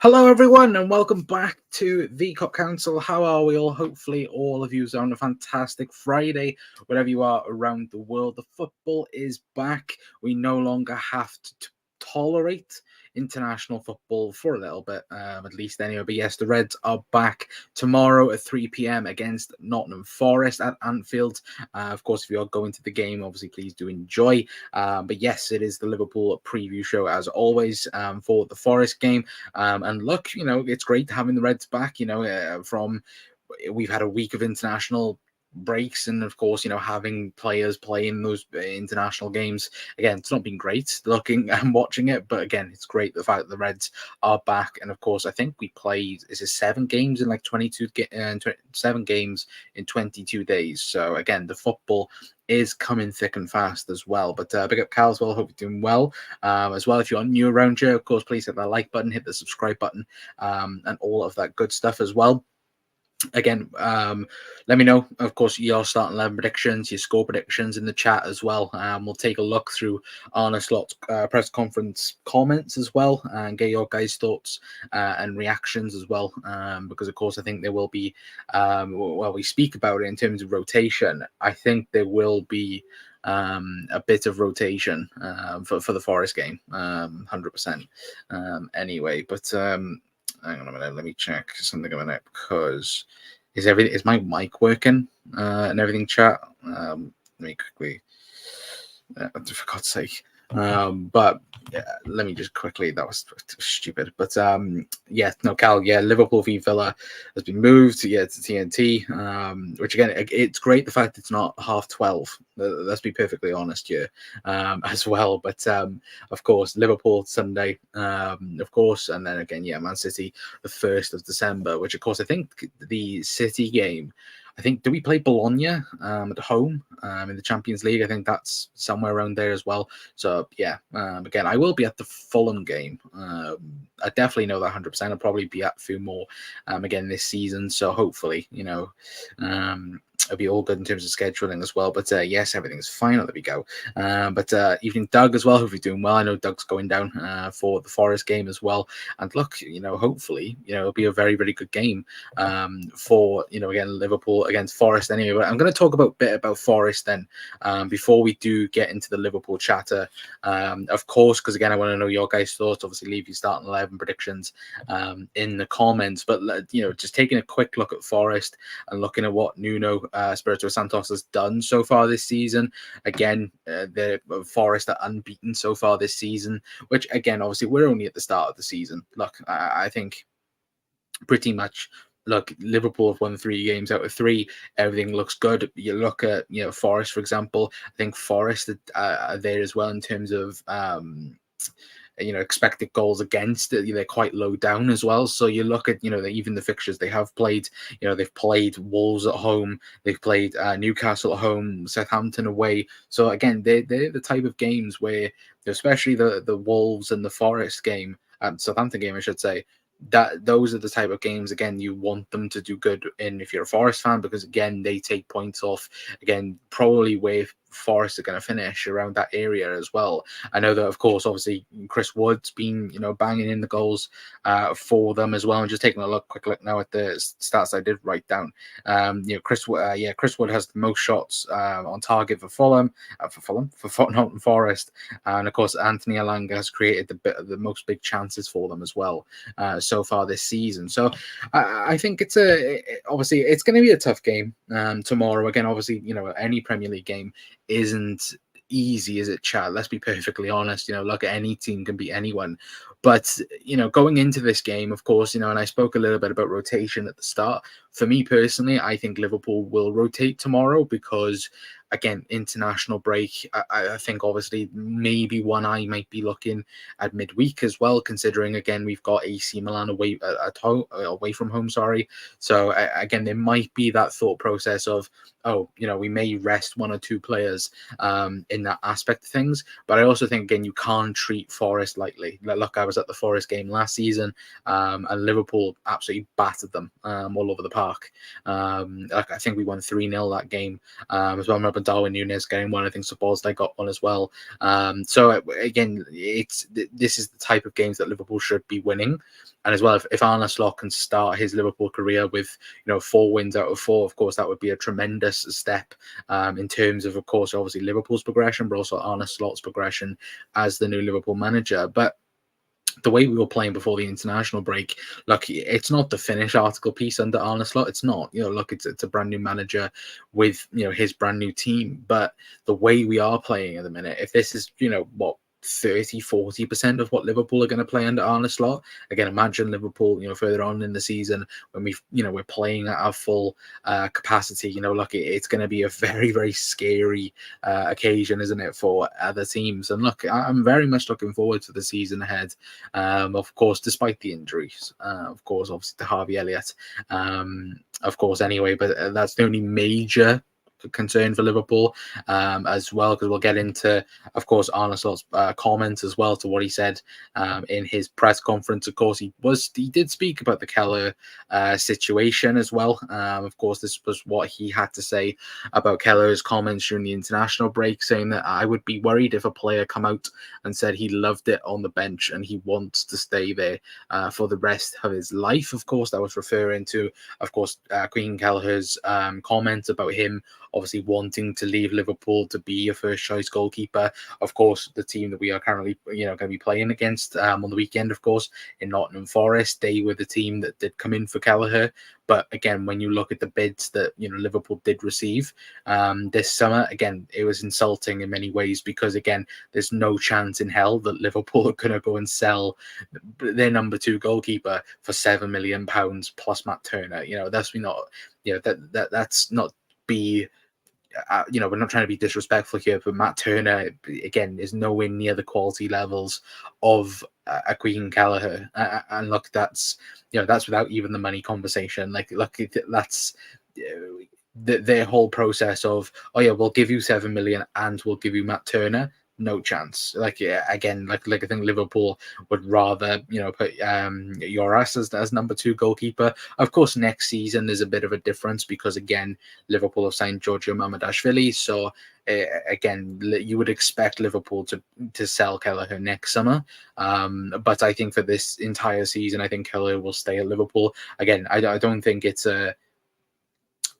Hello, everyone, and welcome back to the Cop Council. How are we all? Hopefully, all of you are on a fantastic Friday, wherever you are around the world. The football is back. We no longer have to tolerate international football for a little bit, at least anyway. But yes, the Reds are back tomorrow at 3 p.m. against Nottingham Forest at Anfield. Of course, if you are going to the game, obviously, please do enjoy. But yes, it is the Liverpool preview show as always for the Forest game. And look, it's great having the Reds back. We've had a week of international breaks, and of course, having players play in those international games. Again, it's not been great looking and watching it, but again, it's great the fact that the Reds are back. And of course, I think we played 7 games in like 7 games in 22 days. So again, the football is coming thick and fast as well. But big up Cal as well. Hope you're doing well as well. If you're new around here, of course, please hit that like button, hit the subscribe button, and all of that good stuff as well. Again, let me know, of course, your starting 11 predictions, your score predictions in the chat as well. We'll take a look through Arne Slot's press conference comments as well and get your guys' thoughts and reactions as well. Because, of course, I think there will be, we speak about it in terms of rotation. I think there will be a bit of rotation for the Forest game, 100%. Anyway, but hang on a minute, let me check something a minute, because is my mic working and everything, chat? Let me quickly, for God's sake. But yeah, let me just quickly, that was stupid. But Cal, Liverpool v Villa has been moved to TNT, which again, it's great the fact it's not 12:30. Let's be perfectly honest here, as well. But of course, Liverpool Sunday, of course, and then again, Man City the 1st of December, which of course I think the City game. Do we play Bologna at home in the Champions League? I think that's somewhere around there as well. So, again, I will be at the Fulham game. I definitely know that 100%. I'll probably be at a few more again this season. So, hopefully, it'll be all good in terms of scheduling as well. But yes, everything's fine. There we go. But evening, Doug, as well. Hope you're doing well. I know Doug's going down for the Forest game as well. And look, hopefully, it'll be a very, very good game for, again, Liverpool against Forest anyway. But I'm going to talk a bit about Forest then before we do get into the Liverpool chatter. Of course, because again, I want to know your guys' thoughts. Obviously, leave your starting 11 predictions in the comments. But, just taking a quick look at Forest and looking at what Nuno Espirito Santos has done so far this season. Again, the Forest are unbeaten so far this season, which again, obviously, we're only at the start of the season. Look, I think pretty much. Look, Liverpool have won 3 games out of 3. Everything looks good. You look at Forest, for example. I think Forest are there as well in terms of expected goals against. They're quite low down as well. So you look at even the fixtures they have played. They've played Wolves at home. They've played Newcastle at home, Southampton away. So again, they're the type of games where, especially the Wolves and the Forest game, Southampton game, I should say. That those are the type of games again you want them to do good in if you're a Forest fan, because again they take points off again probably where Forest are going to finish around that area as well. I know that of course obviously Chris Wood's been banging in the goals for them as well. And just taking a quick look now at the stats I did write down. Chris Wood has the most shots on target for Nottingham Forest, and of course Anthony Elanga has created the most big chances for them as well so far this season. So I think obviously it's going to be a tough game tomorrow. Again, obviously any Premier League game isn't easy, is it, Chad? Let's be perfectly honest. Look, any team can beat anyone. But, going into this game, of course, and I spoke a little bit about rotation at the start. For me personally, I think Liverpool will rotate tomorrow because, again, international break. I think obviously maybe one eye might be looking at midweek as well, considering again we've got AC Milan away from home. Sorry, so again there might be that thought process of we may rest 1 or 2 players in that aspect of things. But I also think again you can't treat Forest lightly. Look, I was at the Forest game last season, and Liverpool absolutely battered them all over the park. I think we won 3-0 that game as well. I remember Darwin Núñez getting one. I think Szoboszlai got one as well. So again, this is the type of games that Liverpool should be winning. And as well, if Arne Slot can start his Liverpool career with 4 wins out of 4, of course that would be a tremendous step in terms of course, obviously Liverpool's progression, but also Arne Slot's progression as the new Liverpool manager. But the way we were playing before the international break, look, it's not the finished article piece under Arne Slot. It's not. Look, it's a brand new manager with his brand new team. But the way we are playing at the minute, if this is what 30-40% of what Liverpool are going to play under Arne Slot. Again, imagine Liverpool, further on in the season when we're playing at our full capacity. Look, it's going to be a very, very scary occasion, isn't it, for other teams? And look, I'm very much looking forward to the season ahead. Of course, despite the injuries, of course, obviously to Harvey Elliott, of course, anyway, but that's the only major concern for Liverpool as well, because we'll get into, of course, Arne Slot's comments as well to what he said in his press conference. Of course, he did speak about the Keller situation as well. Of course, this was what he had to say about Keller's comments during the international break, saying that I would be worried if a player come out and said he loved it on the bench and he wants to stay there for the rest of his life. Of course, that was referring to, of course, Queen Kelleher's comments about him obviously wanting to leave Liverpool to be a first choice goalkeeper. Of course, the team that we are currently going to be playing against on the weekend, of course, in Nottingham Forest, they were the team that did come in for Kelleher. But again, when you look at the bids that Liverpool did receive this summer, again, it was insulting in many ways, because again, there's no chance in hell that Liverpool are going to go and sell their number 2 goalkeeper for £7 million plus Matt Turner. That's not be. We're not trying to be disrespectful here, but Matt Turner, again, is nowhere near the quality levels of a Queen Kelleher. And look, that's without even the money conversation. Look, that's their whole process of, oh yeah, we'll give you 7 million and we'll give you Matt Turner. No chance. Again, I think Liverpool would rather put Lloris as number 2 goalkeeper. Of course, next season there's a bit of a difference, because again, Liverpool have signed Giorgio Mamardashvili, so again, you would expect Liverpool to sell Kelleher next summer. But I think for this entire season, I think Kelleher will stay at Liverpool. Again, I don't think it's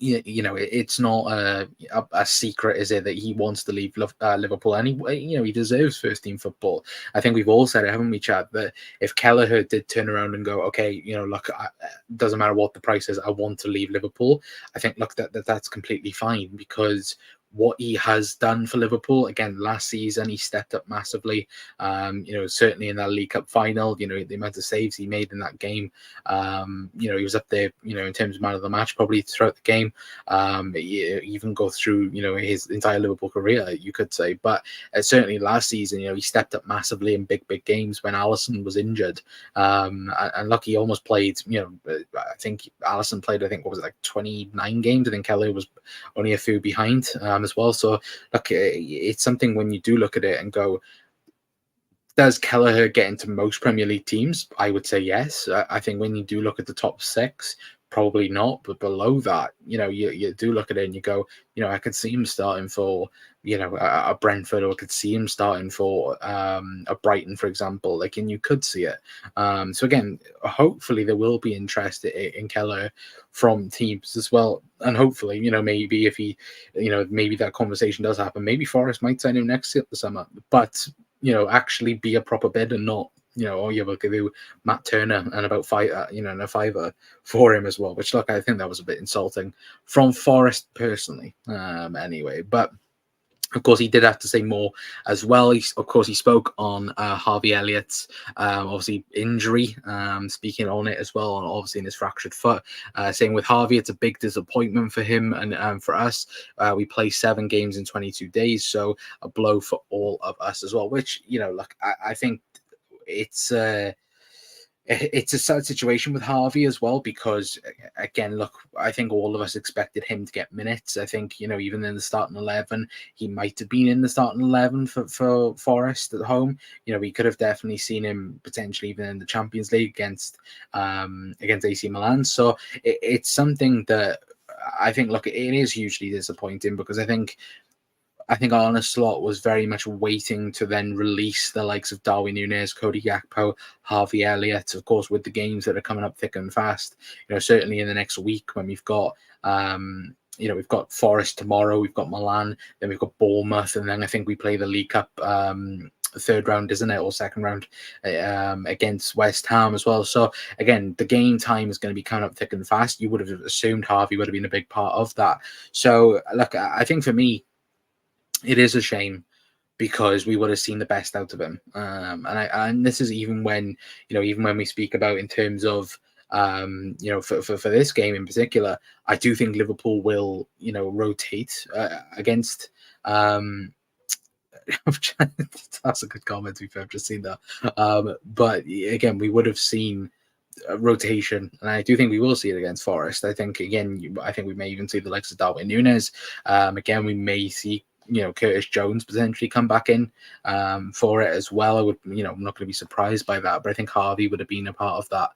it's not a secret, is it, that he wants to leave Liverpool, and he deserves first team football. I think we've all said it, haven't we, Chad, that if Kelleher did turn around and go, okay, look, doesn't matter what the price is, I want to leave Liverpool, I think, look, that's completely fine, because what he has done for Liverpool, again, last season he stepped up massively. Certainly in that League Cup final, the amount of saves he made in that game, he was up there, in terms of man of the match probably throughout the game. Even go through, his entire Liverpool career, you could say. But certainly last season, he stepped up massively in big games when Alisson was injured. And look, he almost played, I think Alisson played, what was it, like 29 games? I think Kelleher was only a few behind as well. So look, it's something when you do look at it and go, does Kelleher get into most Premier League teams? I would say yes. I think when you do look at the top 6, probably not. But below that, you do look at it and you go, I could see him starting for, a Brentford, or I could see him starting for a Brighton, for example. And you could see it. So again, hopefully there will be interest in Kelleher from teams as well. And hopefully, maybe if he, maybe that conversation does happen, maybe Forest might sign him next summer. But actually be a proper bid, and not, we'll give you Matt Turner and about and a fiver for him as well. Which, look, I think that was a bit insulting from Forest personally. Anyway, but of course, he did have to say more as well. He spoke on Harvey Elliott's obviously injury, speaking on it as well, and obviously in his fractured foot, saying with Harvey, it's a big disappointment for him and for us. We play 7 games in 22 days, so a blow for all of us as well. Which, look, I think it's a sad situation with Harvey as well, because again, look, I think all of us expected him to get minutes. I think, even in the starting 11, he might have been in the starting 11 for Forest at home. We could have definitely seen him potentially even in the Champions League against AC Milan. So it's something that I think, look, it is hugely disappointing, because I think I think Arne Slot was very much waiting to then release the likes of Darwin Núñez, Cody Gakpo, Harvey Elliott, of course, with the games that are coming up thick and fast. Certainly in the next week when we've got we've got Forest tomorrow, we've got Milan, then we've got Bournemouth, and then I think we play the League Cup third round, isn't it, or second round against West Ham as well. So again, the game time is going to be coming up thick and fast. You would have assumed Harvey would have been a big part of that. So look, I think for me, it is a shame because we would have seen the best out of him. And this is even when we speak about in terms of for this game in particular, I do think Liverpool will rotate against. That's a good comment. I've just seen that. But again, we would have seen rotation, and I do think we will see it against Forest. I think we may even see the likes of Darwin Núñez. Again, we may see Curtis Jones potentially come back in for it as well. I'm not going to be surprised by that, but I think Harvey would have been a part of that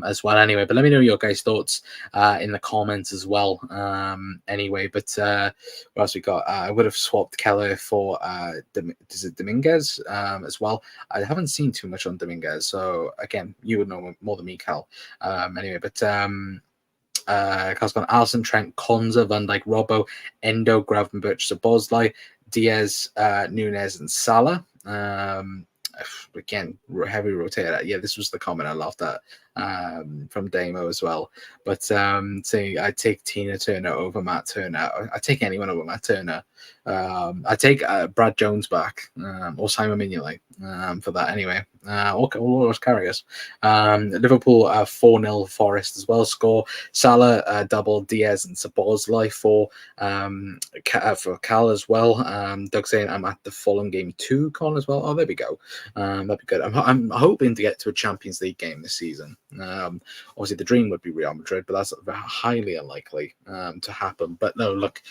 as well anyway. But let me know your guys' thoughts in the comments as well anyway. But what else we got? I would have swapped Keller for Dominguez as well. I haven't seen too much on Dominguez, so again, you would know more than me, Cal. Anyway, but Carl's gone Alisson, Trent, Konza, Van Dijk, Robbo, Endo, Gravenberch, Szoboszlai, Diaz, Núñez, and Salah. Again, heavy rotator. Yeah, this was the comment I loved that from Damo as well. But saying I'd take Tina Turner over Matt Turner. I'd take anyone over Matt Turner. I'd take Brad Jones back or Simon Mignolet for that anyway. All those carriers. Liverpool 4-0 Forest as well. Score Salah double, Diaz and Szoboszlai for Cal as well. Doug saying I'm at the Fulham game too, Colin as well. Oh, there we go. That'd be good. I'm hoping to get to a Champions League game this season. Obviously, the dream would be Real Madrid, but that's highly unlikely to happen. But no, look,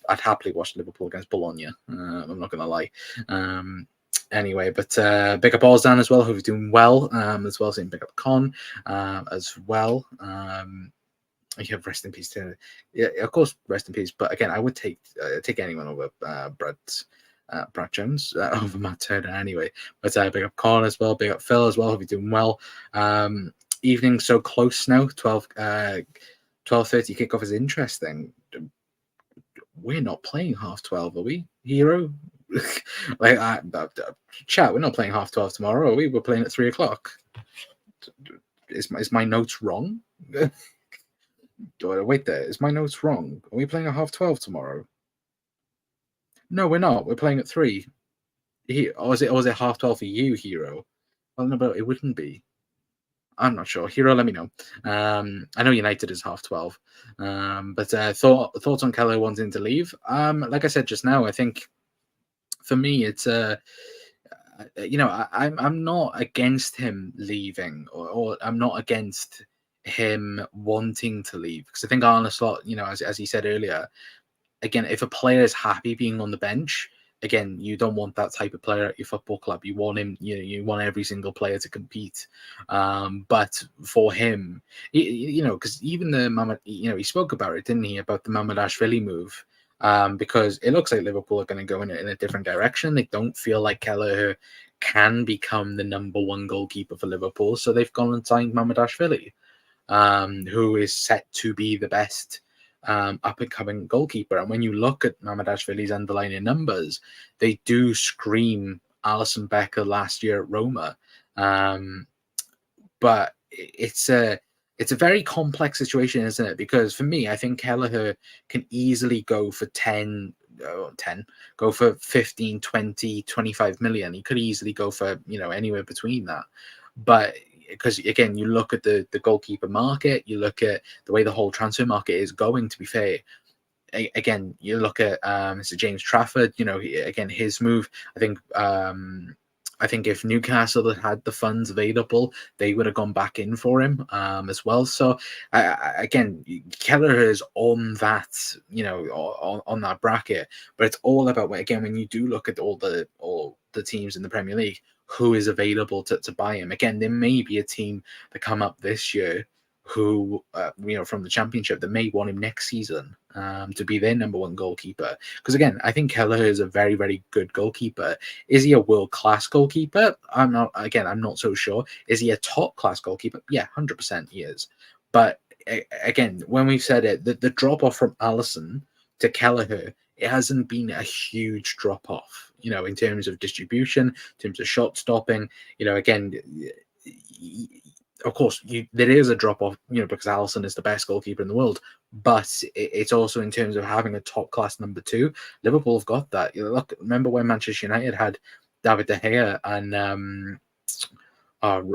I'd happily watch Liverpool against Bologna. I'm not going to lie. Anyway, but big up Ozan as well, who's doing well as well. Saying big up Con as well. You have rest in peace to, yeah, of course, rest in peace. But again, I would take anyone over Brad Jones over Matt Turner anyway. But big up Con as well, big up Phil as well, hope you're doing well. Evening so close now, 12:30 kickoff is interesting. We're not playing 12:30, are we, Hero? Chat, we're not playing 12:30 tomorrow, are we? We're playing at 3:00. Is my notes wrong? Wait there, is my notes wrong? Are we playing at 12:30 tomorrow? No, we're not. We're playing at 3. Or is it 12:30 for you, Hero? Well, no, but it wouldn't be. I'm not sure. Hero, let me know. I know United is 12:30. But thoughts on Keller wanting to leave? Like I said just now, I think for me it's I'm not against him leaving, or I'm not against him wanting to leave, because I think Arne Slot, as he said earlier, again, if a player is happy being on the bench, again, you don't want that type of player at your football club. You want him, you want every single player to compete. But for him, because even he spoke about it, didn't he, about the Mamardashvili move? Because it looks like Liverpool are going to go in a different direction. They don't feel like Kelleher can become the number one goalkeeper for Liverpool, so they've gone and signed Mamardashvili, who is set to be the best up-and-coming goalkeeper. And when you look at Mamardashvili's underlying numbers, they do scream Alisson Becker last year at Roma. But it's a very complex situation, isn't it? Because for me, I think Kelleher can easily go for 15, 20, 25 million. He could easily go for, anywhere between that. But because again, you look at the goalkeeper market, you look at the way the whole transfer market is going, to be fair. Again, you look at Mr. James Trafford, again, his move, I think if Newcastle had the funds available, they would have gone back in for him as well. So again, Kelleher is on that, on that bracket, but it's all about, again, when you do look at all the teams in the Premier League, who is available to buy him. Again, there may be a team that come up this year who, from the Championship that may want him next season to be their number one goalkeeper. Because again, I think Kelleher is a very, very good goalkeeper. Is he a world-class goalkeeper? I'm not so sure. Is he a top-class goalkeeper? Yeah, 100% he is. But again, when we've said it, the drop-off from Alisson to Kelleher, it hasn't been a huge drop-off, in terms of distribution, in terms of shot stopping. Again, of course, there is a drop off, because Alisson is the best goalkeeper in the world. But it's also in terms of having a top class number two. Liverpool have got that. Look, remember when Manchester United had David De Gea and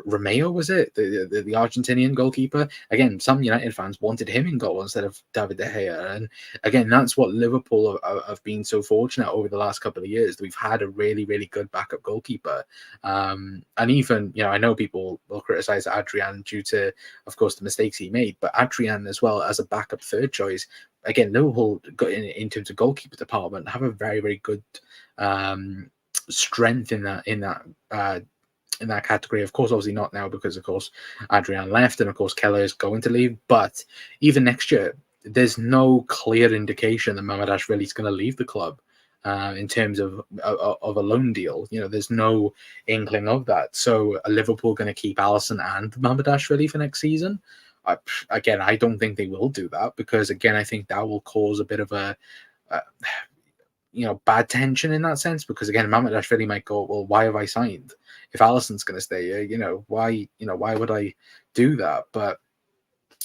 Romeo, was it the Argentinian goalkeeper? Again, some United fans wanted him in goal instead of David De Gea, and again, that's what Liverpool have been so fortunate over the last couple of years. We've had a really, really good backup goalkeeper, and even I know people will criticize Adrian due to, of course, the mistakes he made, but Adrian as well as a backup third choice. Again, Liverpool got in terms of goalkeeper department have a very, very good strength in that category. Of course, obviously not now because, of course, Adrian left and, of course, Keller is going to leave. But even next year, there's no clear indication that Mamardashvili is going to leave the club in terms of a loan deal. There's no inkling of that. So are Liverpool going to keep Alisson and Mamardashvili for next season? Again, I don't think they will do that because, again, I think that will cause a bit of a bad tension in that sense, because again, Mamardashvili might go, well, why have I signed if Alisson's going to stay? Why would I do that? But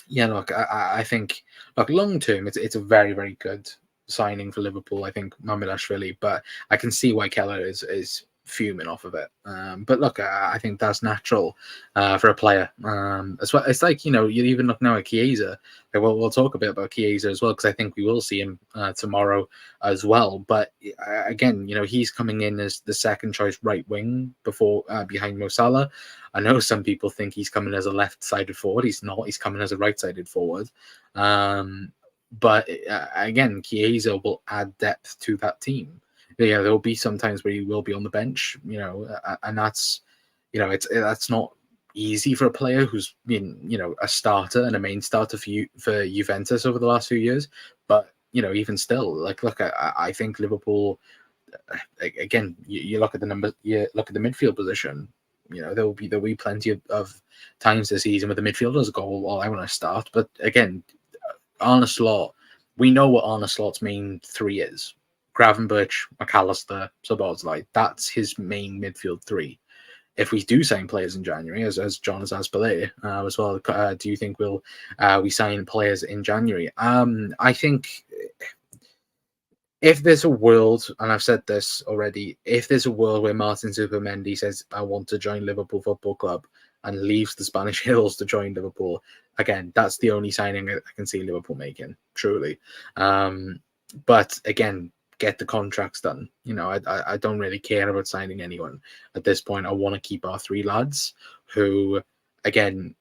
yeah, look, I think, look, long term, it's a very, very good signing for Liverpool. I think Mamardashvili, but I can see why Keller is fuming off of it. But look, I think that's natural for a player. As well, it's like you even look now at Chiesa. We'll talk a bit about Chiesa as well because I think we will see him tomorrow as well. But again, he's coming in as the second choice right wing behind Mo Salah. I know some people think he's coming as a left-sided forward. He's not. He's coming as a right-sided forward. But again, Chiesa will add depth to that team. There'll be some times where he will be on the bench, and that's, that's not easy for a player who's been, a starter and a main starter for Juventus over the last few years. But, even still, look, I think Liverpool, again, you look at the numbers, you look at the midfield position, there'll be plenty of times this season where the midfielders go, well, I want to start. But again, Arne Slot, we know what Arne Slot's main three is. Gravenberch, McAllister, Szoboszlai. That's his main midfield three. If we do sign players in January, as John has asked Belay as well, do you think we sign players in January? I think if there's a world, and I've said this already, if there's a world where Martin Zubimendi says, I want to join Liverpool Football Club and leaves the Spanish Hills to join Liverpool, again, that's the only signing I can see Liverpool making, truly. But again, get the contracts done. I don't really care about signing anyone at this point. I want to keep our three lads who, again,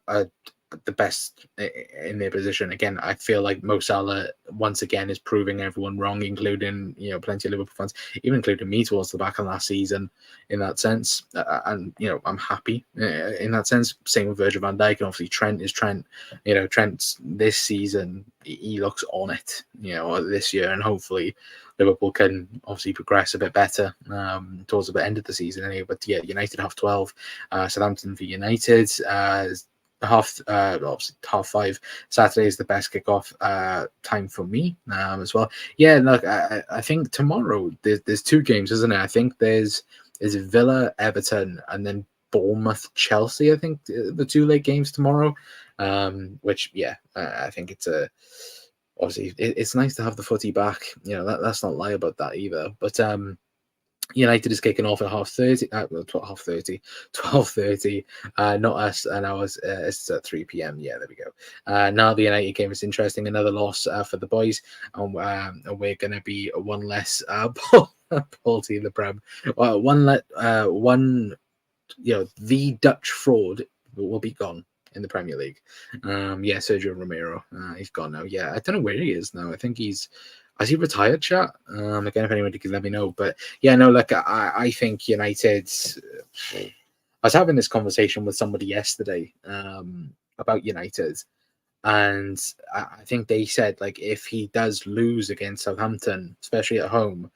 are the best in their position. Again, I feel like Mo Salah once again is proving everyone wrong, including plenty of Liverpool fans, even including me towards the back of last season in that sense. And I'm happy in that sense. Same with Virgil van Dijk, and obviously Trent is Trent. Trent's this season he looks on it. This year, and hopefully Liverpool can obviously progress a bit better towards the end of the season anyway. But yeah, United have 12, Southampton v United. Obviously 5:30 Saturday is the best kickoff time for me as well. Yeah, look, I think tomorrow there's two games, isn't it? I think there's Villa, Everton, and then Bournemouth, Chelsea. I think the two late games tomorrow. Which I think it's obviously it's nice to have the footy back. Let's not lie about that either. But United is kicking off at 12:30. Not us, and ours is at 3 p.m. Yeah, there we go. Now the United game is interesting. Another loss for the boys, and we're going to be one less ball team in the Prem. The Dutch fraud will be gone in the Premier League. Sergio Romero, he's gone now. Yeah, I don't know where he is now. I think has he retired, chat? Again, if anyone can let me know. But yeah, no, look, I think United. I was having this conversation with somebody yesterday about United, and I think they said like if he does lose against Southampton, especially at home,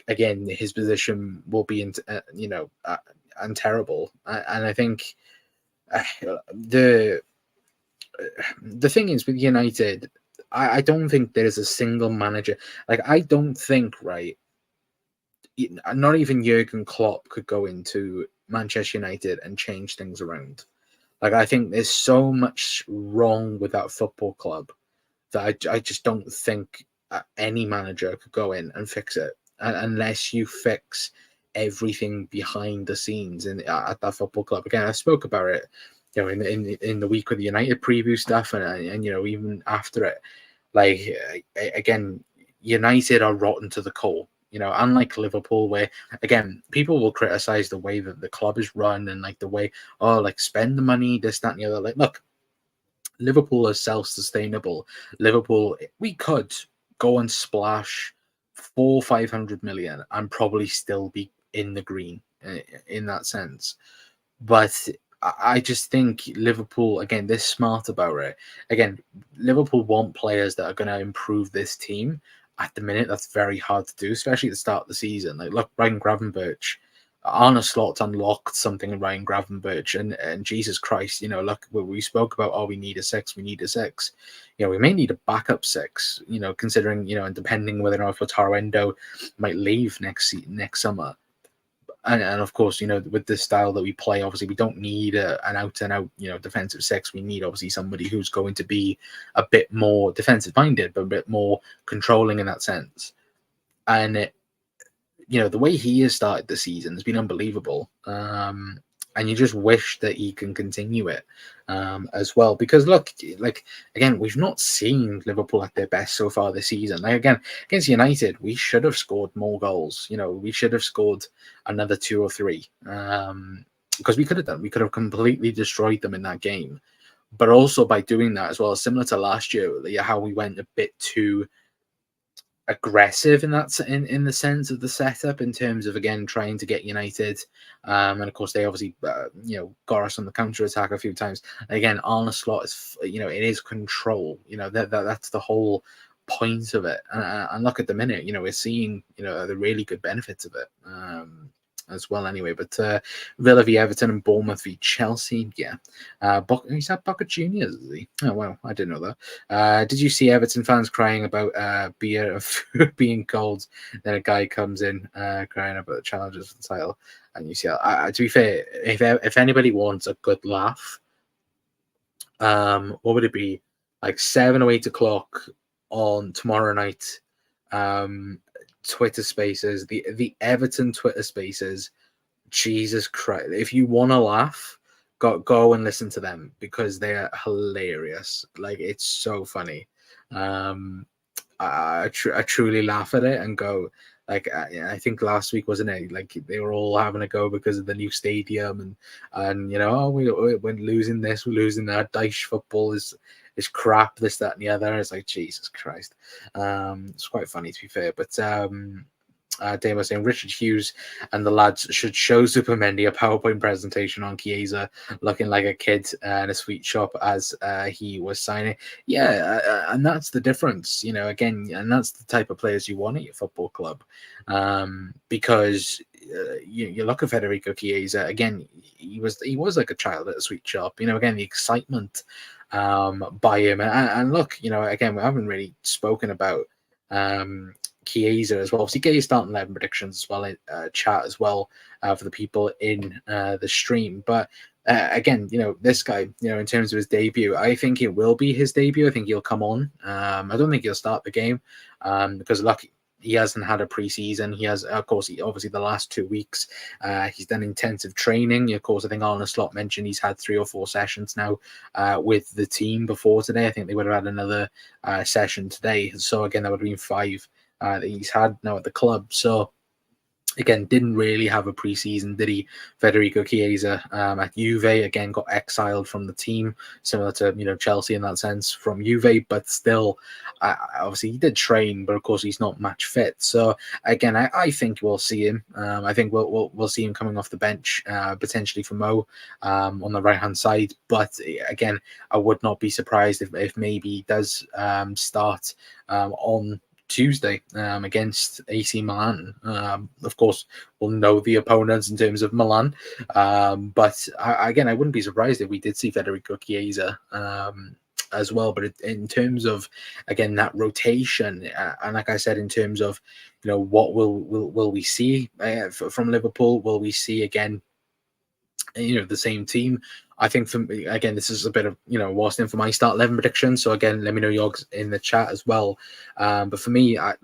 again his position will be and terrible. And I think the the thing is with United, I don't think there's a single manager. Like I don't think right, not even Jurgen Klopp could go into Manchester United and change things around. Like I think there's so much wrong with that football club that I just don't think any manager could go in and fix it unless you fix everything behind the scenes at that football club. Again, I spoke about it, in the week with the United preview stuff, and even after it, like again, United are rotten to the core. Unlike Liverpool, where again people will criticize the way that the club is run and like the way, oh, like spend the money, this, that, and the other. Like, look, Liverpool is self-sustainable. Liverpool, we could go and splash 500 million and probably still be in the green in that sense. But I just think Liverpool, again, they're smart about it. Again, Liverpool want players that are going to improve this team. At the minute, that's very hard to do, especially at the start of the season. Like, look, Ryan Gravenberch, Arne Slot unlocked something in Ryan Gravenberch, and Jesus Christ, look, we spoke about, oh, we need a six, we need a six. We may need a backup six, considering, and depending whether or not Wataru Endo might leave next summer. And of course, with the style that we play, obviously we don't need an out and out, defensive six. We need obviously somebody who's going to be a bit more defensive minded, but a bit more controlling in that sense. And the way he has started the season has been unbelievable. And you just wish that he can continue it as well. Because look, like again, we've not seen Liverpool at their best so far this season. Like again, against United, we should have scored more goals. We should have scored another 2 or 3. Because we could have done. We could have completely destroyed them in that game. But also by doing that as well, similar to last year, how we went a bit too aggressive in the sense of the setup, in terms of again trying to get United, and of course they obviously got us on the counter attack a few times. And again, Arne Slot is it is control. That's the whole point of it. And look, at the minute, we're seeing the really good benefits of it. As well, anyway. But Villa v Everton and Bournemouth v Chelsea. Yeah, he's had Boca Juniors, is he? Oh wow, I didn't know that. Did you see Everton fans crying about beer and food being cold? Then a guy comes in crying about the challenges for the title, and you see. To be fair, if anybody wants a good laugh, what would it be? Like 7 or 8 o'clock on tomorrow night. Twitter Spaces, the Everton Twitter Spaces. Jesus Christ! If you want to laugh, go and listen to them, because they are hilarious. Like, it's so funny. I truly laugh at it and go, like, I think last week, wasn't it? Like, they were all having a go because of the new stadium, and oh, we're losing this, we're losing that. Dyche football is crap, this, that, and the other. It's like, Jesus Christ. It's quite funny, to be fair. But Dave was saying Richard Hughes and the lads should show Supermendy a PowerPoint presentation on Chiesa looking like a kid in a sweet shop as he was signing. Yeah, and that's the difference, again, and that's the type of players you want at your football club. Because you look at Federico Chiesa, again, he was like a child at a sweet shop. Again, the excitement by him, and look, again, we haven't really spoken about Chiesa as well. Obviously, get your starting 11 predictions as well in chat as well for the people in the stream. But again, this guy, in terms of his debut, I think it will be his debut. I think he'll come on. I don't think he'll start the game because look, he hasn't had a preseason. He has, of course, obviously the last 2 weeks, he's done intensive training. Of course, I think Arne Slot mentioned he's had 3 or 4 sessions now with the team before today. I think they would have had another session today. So again, that would have been 5 that he's had now at the club. So Again, didn't really have a preseason, did he? Federico Chiesa at Juve again got exiled from the team, similar to Chelsea in that sense from Juve, but still, obviously he did train, but of course he's not match fit. So again, I think we'll see him. I think we'll see him coming off the bench potentially for Mo on the right hand side. But again, I would not be surprised if maybe he does start on Tuesday against AC Milan. Of course, we'll know the opponents in terms of Milan, but again, I wouldn't be surprised if we did see Federico Chiesa as well. But in terms of again that rotation, and like I said, in terms of what will we see from Liverpool? Will we see again the same team? I think for me, again, this is a bit of Waston for my start 11 prediction. So again, let me know yours in the chat as well. But for me, I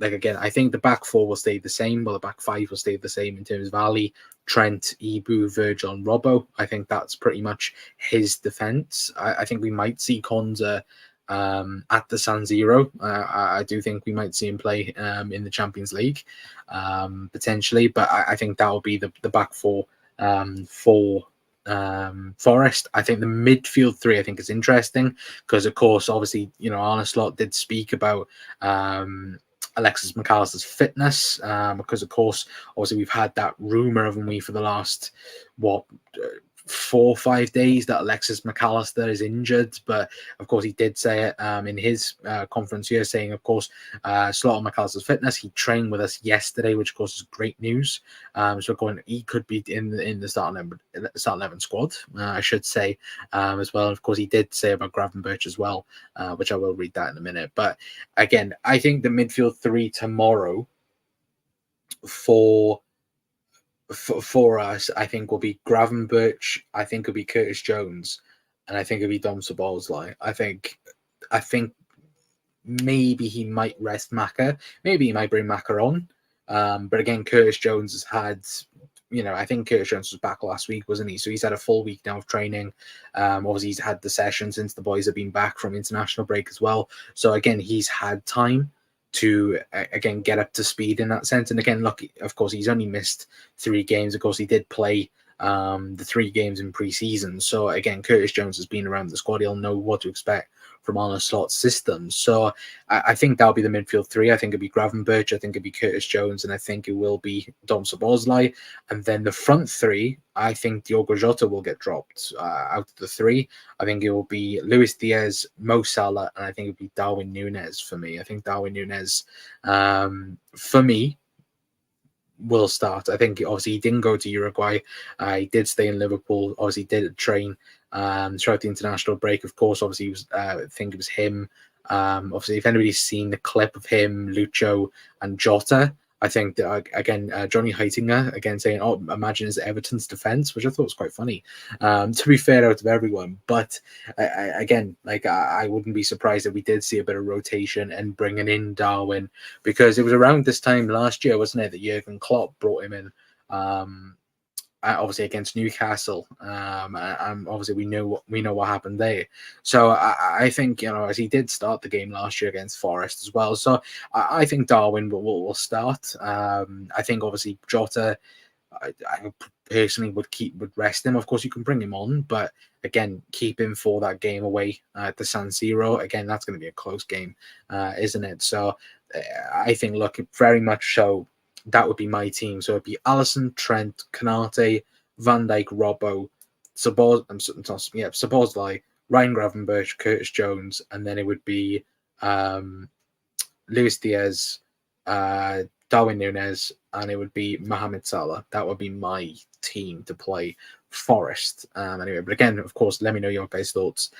think the back four will stay the same. Well, the back five will stay the same in terms of Ali, Trent, Ibu, Virgil, and Robbo. I think that's pretty much his defense. I think we might see Konza at the San Siro. I do think we might see him play in the Champions League potentially, but I think that will be the back four for Forest. I think the midfield three I think is interesting because of course obviously Arne Slot did speak about Alexis McAllister's fitness because of course obviously we've had that rumor, haven't we, for the last 4 or 5 days that Alexis McAllister is injured, but of course he did say it in his conference here, saying of course Slot on McAllister's fitness. He trained with us yesterday, which of course is great news. So he could be in the start 11 squad, I should say, as well. Of course he did say about Gravenberch as well, which I will read that in a minute. But again, I think the midfield three tomorrow for us, I think will be Gravenberch, I think it'll be Curtis Jones, and I think it'll be Dom Szoboszlai. I think maybe he might rest Maka, maybe he might bring Maka on. But again, Curtis Jones has had, I think Curtis Jones was back last week, wasn't he? So he's had a full week now of training. Obviously, he's had the session since the boys have been back from international break as well. So again, he's had time to again get up to speed in that sense. And again, look, of course, he's only missed 3 games. Of course, he did play the 3 games in pre-season. So again, Curtis Jones has been around the squad. He'll know what to expect from Arne Slot's system. So I think that'll be the midfield 3. I think it'll be Gravenberch, I think it'll be Curtis Jones, and I think it will be Dom Szoboszlai. And then the front 3, I think Diogo Jota will get dropped out of the 3. I think it will be Luis Diaz, Mo Salah, and I think it'll be Darwin Núñez for me. I think Darwin Núñez, for me, will start. I think obviously he didn't go to Uruguay. He did stay in Liverpool. Obviously did train throughout the international break. Of course, obviously it was, I think it was him. Obviously, if anybody's seen the clip of him, Lucho, and Jota, I think that again, Johnny Heitinger again saying, "Oh, imagine his Everton's defense," which I thought was quite funny. To be fair, out of everyone, but again, like I wouldn't be surprised if we did see a bit of rotation and bringing in Darwin, because it was around this time last year, wasn't it, that Jurgen Klopp brought him in. Obviously against Newcastle, and obviously we know what happened there. So I think as he did start the game last year against Forest as well. So I think Darwin will start. I think obviously Jota, I personally would rest him. Of course, you can bring him on, but again, keep him for that game away at the San Siro. Again, that's going to be a close game, isn't it? So I think, look, very much so. That would be my team. So it'd be Alisson, Trent, Kanate, Van Dijk, Robbo, Szoboszlai, Ryan Gravenberch, Curtis Jones, and then it would be Luis Diaz, Darwin Núñez, and it would be Mohamed Salah. That would be my team to play Forest. Anyway, but again, of course, let me know your guys' thoughts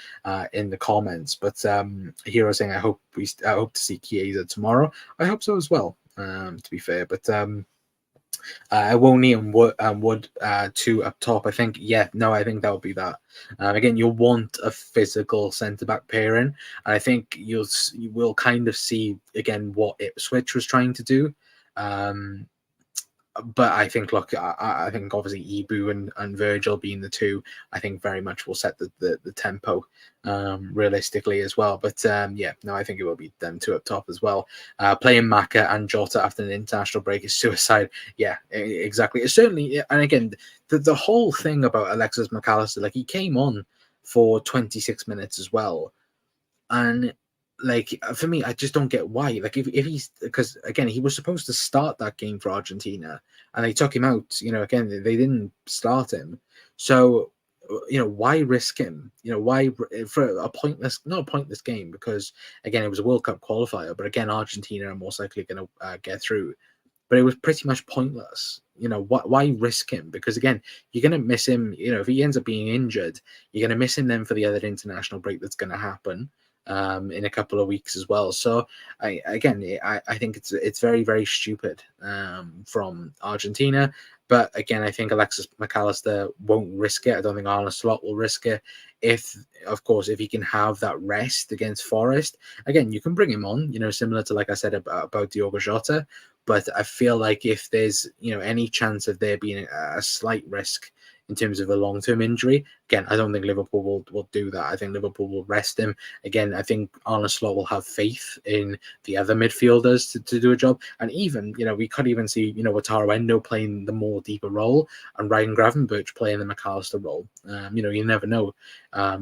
in the comments. But Hero saying, I hope to see Chiesa tomorrow. I hope so as well. To be fair, but Iwoni and Wood 2 up top. I think I think that would be that. Again, you'll want a physical centre back pairing, and I think you will kind of see again what Ipswich was trying to do. But I think, look, I think obviously Ibu and Virgil being the two, I think very much will set the tempo realistically as well. But yeah, no, I think it will be them two up top as well. Playing Maka and Jota after an international break is suicide. Yeah, exactly. It's certainly, and again, the whole thing about Alexis McAllister, like he came on for 26 minutes as well, and like for me, I just don't get why. Like if he's, because again, he was supposed to start that game for Argentina, and they took him out. Again, they didn't start him, so why risk him? Why for a pointless, not a pointless game, because again, it was a World Cup qualifier, but again, Argentina are most likely going to get through. But it was pretty much pointless. Why risk him? Because again, you're going to miss him. If he ends up being injured, you're going to miss him then for the other international break that's going to happen in a couple of weeks as well. So I think it's very, very stupid from Argentina. But again, I think Alexis McAllister won't risk it. I don't think Arne Slot will risk it. If he can have that rest against Forest, again, you can bring him on, similar to, like I said, about Diogo Jota. But I feel like if there's, any chance of there being a slight risk in terms of a long-term injury, again, I don't think Liverpool will do that. I think Liverpool will rest him. Again, I think Arne Slot will have faith in the other midfielders to do a job. And even, we could even see, Wataru Endo playing the more deeper role and Ryan Gravenberch playing the McAllister role. You never know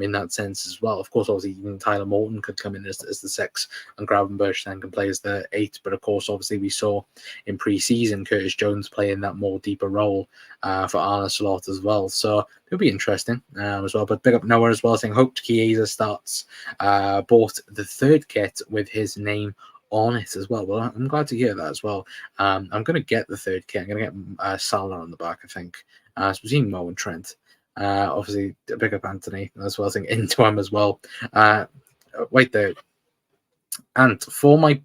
in that sense as well. Of course, obviously, even Tyler Morton could come in as the 6 and Gravenberch then can play as the 8. But of course, obviously, we saw in pre-season Curtis Jones playing that more deeper role for Arne Slot as well. So it'll be interesting as well. But big up Noah as well, saying hoped Chiesa starts. Bought the 3rd kit with his name on it as well. Well, I'm glad to hear that as well. I'm going to get the 3rd kit. I'm going to get Salah on the back, I think. So we've seen Mo and Trent. Obviously, big up Anthony as well, saying into him as well. Wait there. And for my...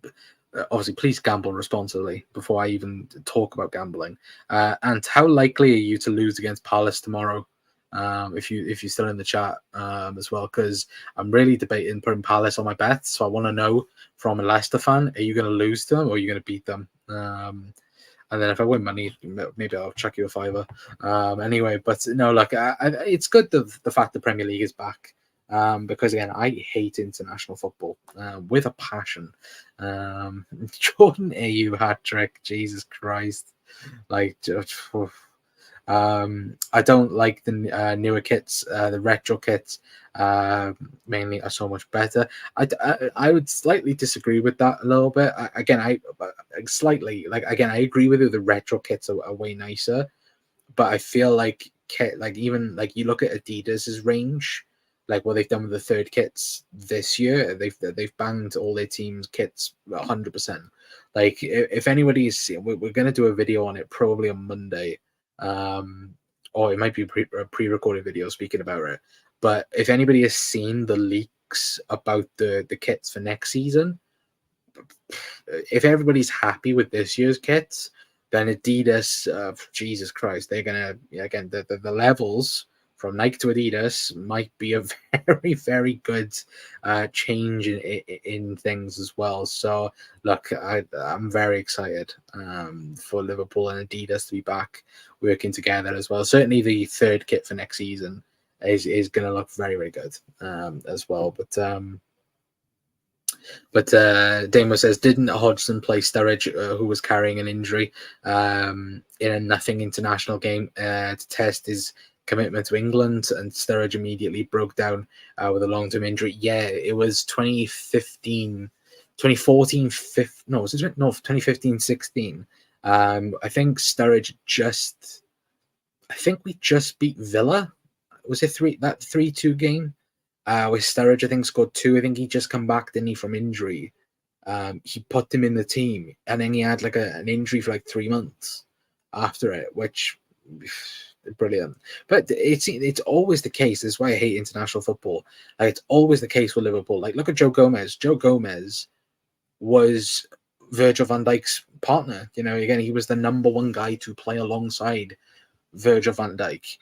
obviously, please gamble responsibly before I even talk about gambling. And how likely are you to lose against Palace tomorrow? If you're still in the chat as well, because I'm really debating putting Palace on my bets. So I want to know from a Leicester fan: are you going to lose to them or are you going to beat them? And then if I win money, maybe I'll chuck you a fiver. Anyway, but no, it's good the fact the Premier League is back. Because again, I hate international football with a passion. Jordan AU hat trick, Jesus Christ! I don't like the newer kits, the retro kits. Mainly are so much better. I would slightly disagree with that a little bit. I agree with you. The retro kits are way nicer, but I feel like even you look at Adidas's range. Like what they've done with the 3rd kits this year, they've banned all their teams' kits 100%. Like if anybody's, we're going to do a video on it probably on Monday, or it might be a pre-recorded video speaking about it. But if anybody has seen the leaks about the kits for next season, if everybody's happy with this year's kits, then Adidas, Jesus Christ, they're gonna again the levels from Nike to Adidas might be a very, very good change in things as well. So, look, I'm very excited for Liverpool and Adidas to be back working together as well. Certainly, the 3rd kit for next season is going to look very, very good as well. But Damo says, didn't Hodgson play Sturridge, who was carrying an injury in a nothing international game to test his commitment to England, and Sturridge immediately broke down with a long-term injury? Yeah, it was 2015, 2014, 2015, 16. I think Sturridge we just beat Villa. Was it 3-2 game? With Sturridge, I think scored 2. I think he just come back, didn't he, from injury. He put him in the team, and then he had an injury for 3 months after it, which brilliant. But it's always the case. This is why I hate international football. It's always the case with Liverpool. Look at Joe Gomez. Joe Gomez was Virgil van Dijk's partner. Again, he was the number 1 guy to play alongside Virgil van Dijk.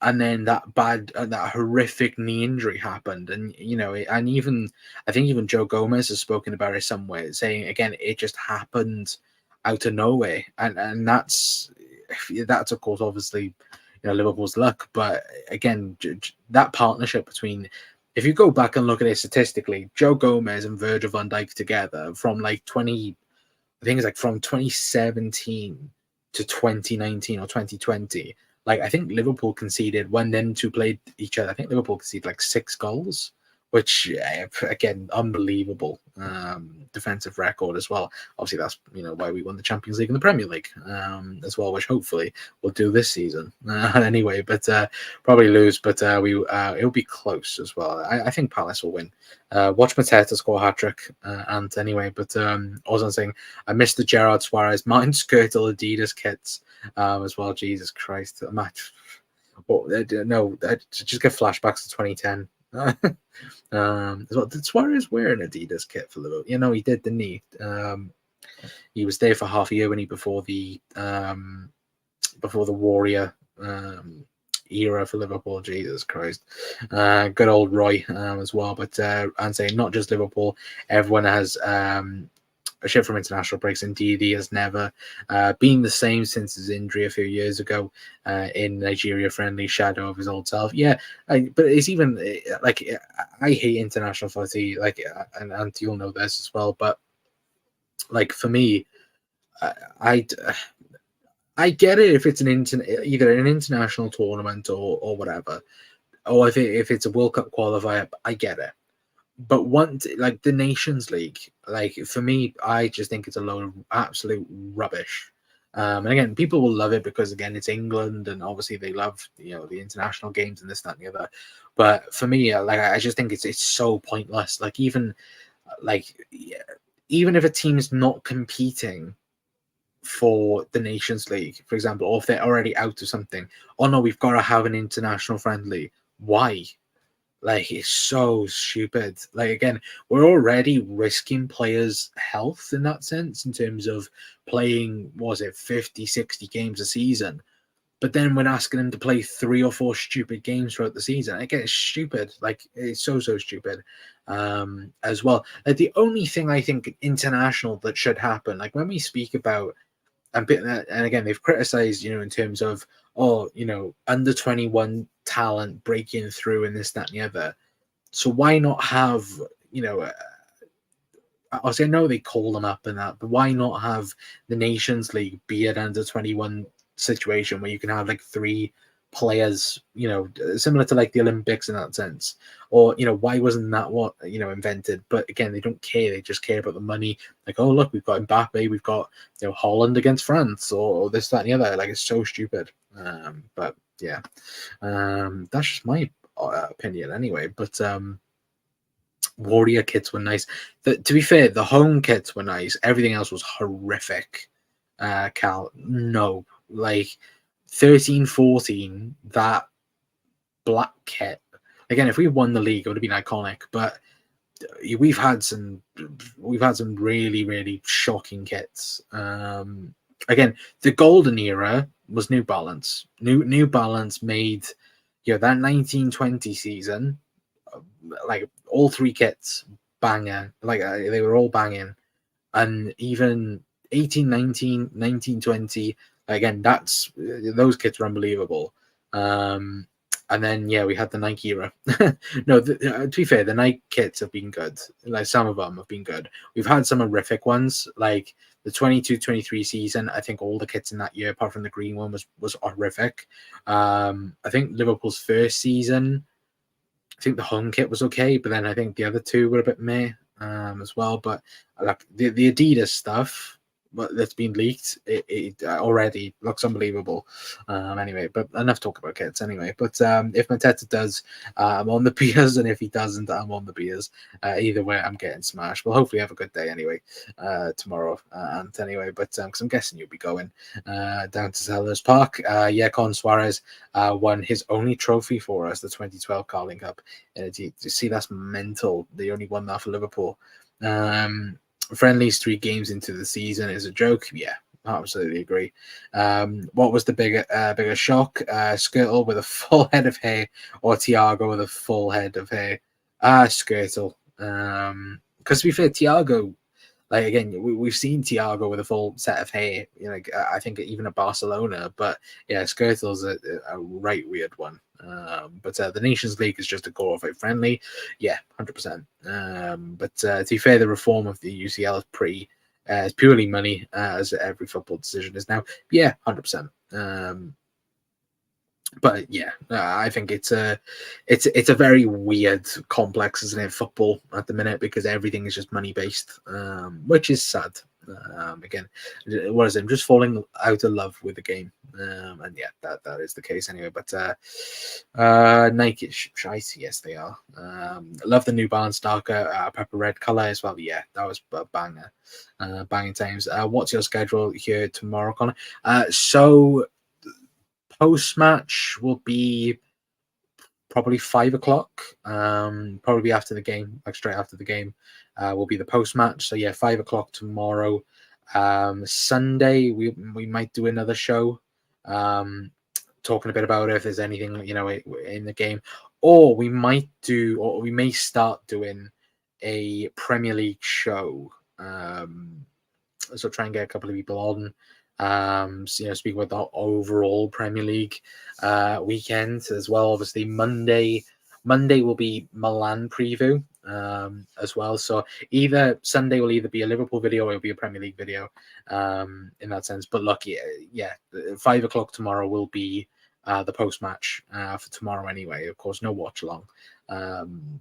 And then that horrific knee injury happened, and and even I think even Joe Gomez has spoken about it somewhere, saying again it just happened out of nowhere, and that's of course obviously Liverpool's luck, but again that partnership between, if you go back and look at it statistically, Joe Gomez and Virgil van Dijk together from like 20, I think it's like from 2017 to 2019 or 2020. Like I think Liverpool conceded when them two played each other. I think Liverpool conceded like 6 goals, which again unbelievable defensive record as well. Obviously, that's why we won the Champions League and the Premier League as well, which hopefully we'll do this season anyway. But probably lose, but it'll be close as well. I think Palace will win. Watch Mateta score a hat trick, and anyway. But also I'm saying I missed the Gerard Suarez, Martin Skirtle Adidas kits as well. Jesus Christ, a match. Oh, no, just get flashbacks to 2010. As well. Did Suarez wear an Adidas kit for Liverpool? He did, didn't he? He was there for half a year when he before the Warrior era for Liverpool. Jesus Christ, good old Roy as well. But I'm saying not just Liverpool, everyone has a shift from international breaks. Indeed, he has never been the same since his injury a few years ago in Nigeria friendly, shadow of his old self. Yeah, but it's even like I hate international footy, like, and you'll know this as well. But like for me, I get it if it's either an international tournament or whatever, or if it's a World Cup qualifier. I get it. But like the Nations League, like for me, I just think it's a load of absolute rubbish. And again, people will love it because again, it's England, and obviously they love the international games and this, that, and the other. But for me, like I just think it's so pointless. Like even if a team's not competing for the Nations League, for example, or if they're already out of something, oh no, we've got to have an international friendly. Why? Like, it's so stupid. Like, again, we're already risking players' health in that sense, in terms of playing, 50, 60 games a season. But then we're asking them to play 3 or 4 stupid games throughout the season. Again, it's stupid. Like, it's so stupid as well. Like, the only thing I think international that should happen, like when we speak about, and again, they've criticized, in terms of, under 21 talent breaking through and this, that, and the other. So why not have, obviously I know they call them up and that, but why not have the Nations League be an under 21 situation where you can have like 3 players, similar to like the Olympics in that sense? Or, why wasn't that what, invented? But again, they don't care. They just care about the money. Like, oh, look, we've got Mbappe, we've got, Holland against France, or this, that, and the other. Like, it's so stupid. But yeah, that's just my opinion anyway. But Warrior kits were nice. To be fair, the home kits were nice. Everything else was horrific. Cal, no, like 13-14, that black kit. Again, if we won the league, it would have been iconic. But we've had some really, really shocking kits. Again, the golden era was New Balance. New Balance made that 1920 season, like all 3 kits banger. Like they were all banging, and even 18, 19, 19, 20. Again, those kits were unbelievable. And then we had the Nike era. No, to be fair, the Nike kits have been good. Like some of them have been good. We've had some horrific ones, like the 22-23 season. I think all the kits in that year, apart from the green one, was horrific. I think Liverpool's first season, I think the home kit was okay, but then I think the other 2 were a bit meh as well. But like the Adidas stuff, that's been leaked, it already looks unbelievable. Anyway, but enough talk about kits anyway. But if Mateta does, I'm on the beers, and if he doesn't, I'm on the beers. Either way, I'm getting smashed. We'll hopefully have a good day anyway tomorrow. And anyway, but because I'm guessing you'll be going down to Sellers Park. Con Suarez won his only trophy for us, the 2012 Carling Cup. You see, that's mental. They only won that for Liverpool. Friendlies 3 games into the season is a joke. Yeah, absolutely agree. What was the bigger shock? Skirtle with a full head of hair, or Thiago with a full head of hair? Skirtle. Because to be fair, Thiago, like again, we've seen Thiago with a full set of hair. Like I think even at Barcelona, but yeah, Skirtle's a right weird one. But the Nations League is just a glorified friendly. Yeah, 100%. But to be fair, the reform of the UCL is pretty. It's purely money, as every football decision is now. Yeah, 100%. But yeah, I think it's a very weird complex, isn't it, football at the minute, because everything is just money based, which is sad. Again, what is it? I'm just falling out of love with the game, and yeah, that is the case anyway. But Nike shite, yes they are. Love the New Balance darker pepper red color as well. Yeah, that was a banger, banging times. What's your schedule here tomorrow, Connor? So post match will be probably 5 o'clock. Probably after the game, like straight after the game, will be the post match. So yeah, 5 o'clock tomorrow. Sunday we might do another show, talking a bit about it, if there's anything in the game, or we may start doing a Premier League show. So try and get a couple of people on. Speak about the overall Premier League weekend as well. Obviously, Monday will be Milan preview as well. So either Sunday will either be a Liverpool video or it'll be a Premier League video in that sense. But look, yeah, 5 o'clock tomorrow will be the post match for tomorrow anyway. Of course, no watch along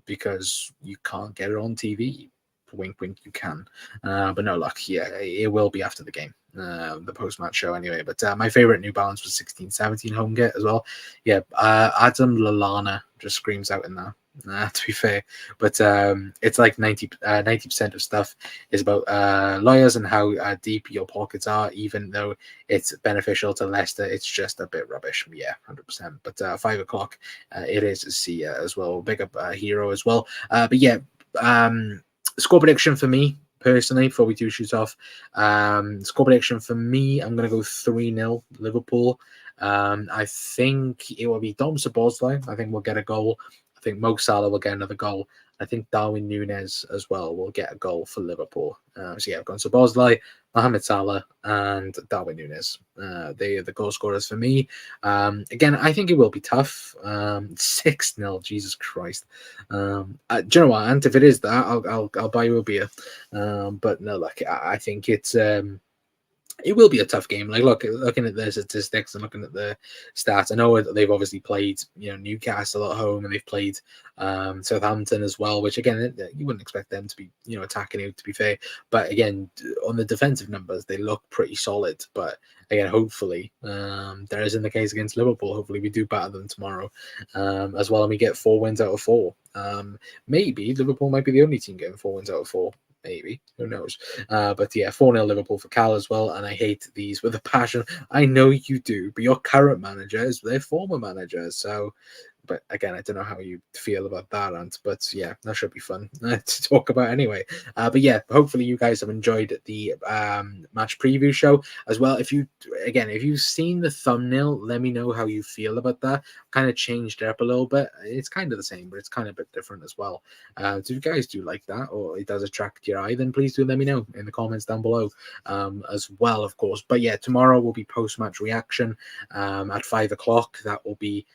because you can't get it on TV. Wink, wink, you can. But no luck. Yeah, it will be after the game, the post-match show anyway. But my favorite New Balance was 16-17 home get as well. Yeah, Adam Lallana just screams out in there. To be fair, but it's like 90% of stuff is about lawyers and how deep your pockets are. Even though it's beneficial to Leicester, it's just a bit rubbish. Yeah, 100%. But 5 o'clock, it is Sia as well. Big up Hero as well. But yeah, score prediction for me personally, before we do shoot off, score prediction for me, I'm going to go 3-0 Liverpool. I think it will be Dom Szoboszlai. I think we'll get a goal. I think Mo Salah will get another goal. I think Darwin Núñez as well will get a goal for Liverpool. So yeah, I've gone Szoboszlai, Mohamed Salah, and Darwin Núñez. They are the goal scorers for me. Again, I think it will be tough. 6-0, Jesus Christ. Do you know what, Ant? If it is that, I'll buy you a beer. But no, look, I think it will be a tough game. Like looking at the statistics and looking at the stats, I know they've obviously played Newcastle at home, and they've played Southampton as well, which again you wouldn't expect them to be attacking you, to be fair. But again, on the defensive numbers, they look pretty solid. But again, hopefully there isn't the case against Liverpool. Hopefully we do batter them tomorrow as well, and we get 4 wins out of 4. Maybe Liverpool might be the only team getting 4 wins out of 4. Maybe, who knows? But yeah, 4-0 Liverpool for Cal as well. And I hate these with a passion. I know you do, but your current manager is their former manager. So, but again, I don't know how you feel about that, Ant. But yeah, that should be fun to talk about anyway. But yeah, hopefully you guys have enjoyed the match preview show as well. If you've seen the thumbnail, let me know how you feel about that. Kind of changed it up a little bit. It's kind of the same, but it's kind of a bit different as well. So if you guys do like that, or it does attract your eye, then please do let me know in the comments down below as well, of course. But yeah, tomorrow will be post-match reaction at 5 o'clock. That will be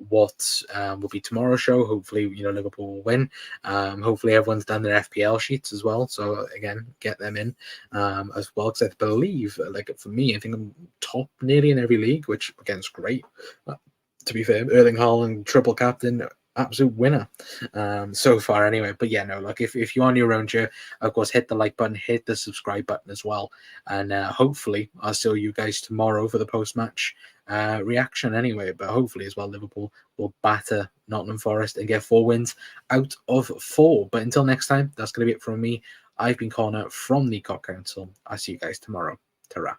what will be tomorrow's show. Hopefully Liverpool will win. Hopefully everyone's done their FPL sheets as well, so again, get them in as well, because I believe, like, for me, I think I'm top nearly in every league, which again is great. To be fair, Erling Haaland triple captain, absolute winner so far anyway. But yeah, no, look, if you're on your own here, of course, hit the like button, hit the subscribe button as well, and hopefully I'll see you guys tomorrow for the post-match reaction anyway. But hopefully as well, Liverpool will batter Nottingham Forest and get 4 wins out of 4. But until next time, that's going to be it from me. I've been Connor from the Cock Council. I'll see you guys tomorrow. Ta-ra.